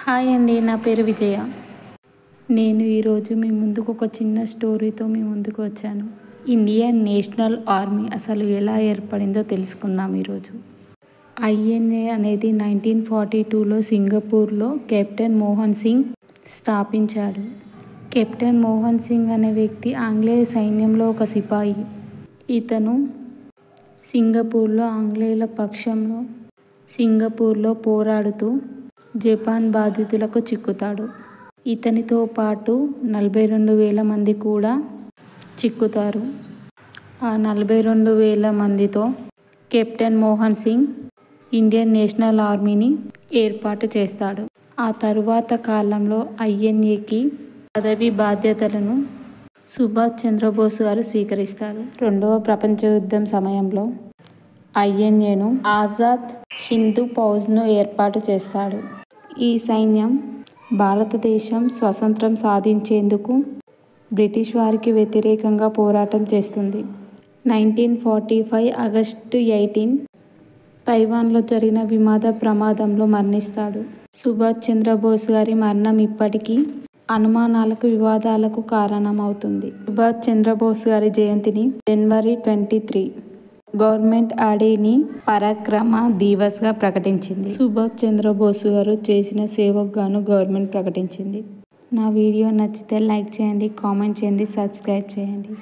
Hi అండి, నా పేరు విజయ. నేను ఈరోజు మీ ముందుకు ఒక చిన్న స్టోరీతో మీ ముందుకు వచ్చాను. ఇండియన్ నేషనల్ ఆర్మీ అసలు ఎలా ఏర్పడిందో తెలుసుకుందాం ఈరోజు. ఐఎన్ఏ అనేది 1942లో సింగపూర్లో కెప్టెన్ మోహన్ సింగ్ స్థాపించాడు. కెప్టెన్ మోహన్ సింగ్ అనే వ్యక్తి ఆంగ్లేయ సైన్యంలో ఒక సిపాయి. ఇతను సింగపూర్లో ఆంగ్లేయుల పక్షంలో సింగపూర్లో పోరాడుతూ జపాన్ బాధితులకు చిక్కుతాడు. ఇతనితో పాటు 42,000 మంది కూడా చిక్కుతారు. ఆ 42,000 మందితో captain Mohan Singh Indian national ఆర్మీని ఏర్పాటు చేస్తాడు. ఆ తరువాత కాలంలో ఐఎన్ఏకి పదవి బాధ్యతలను సుభాష్ చంద్రబోస్ గారు స్వీకరిస్తారు. రెండవ ప్రపంచ యుద్ధం సమయంలో ఐఎన్ఏను ఆజాద్ హింద్ ఫౌజ్ను ఏర్పాటు చేస్తాడు. ఈ సైన్యం భారతదేశం స్వతంత్రం సాధించేందుకు బ్రిటిష్ వారికి వ్యతిరేకంగా పోరాటం చేస్తుంది. 1945 ఆగస్టు 18 తైవాన్లో జరిగిన విమాన ప్రమాదంలో మరణిస్తాడు. సుభాష్ చంద్రబోస్ గారి మరణం ఇప్పటికీ అనుమానాలకు, వివాదాలకు కారణమవుతుంది. సుభాష్ చంద్రబోస్ గారి జయంతిని జనవరి 23 గవర్నమెంట్ ఆడిని పరాక్రమ దివస్గా ప్రకటించింది. సుభాష్ చంద్రబోస్ గారు చేసిన సేవకు గాను గవర్నమెంట్ ప్రకటించింది. నా వీడియో నచ్చితే లైక్ చేయండి, కామెంట్ చేయండి, సబ్స్క్రైబ్ చేయండి.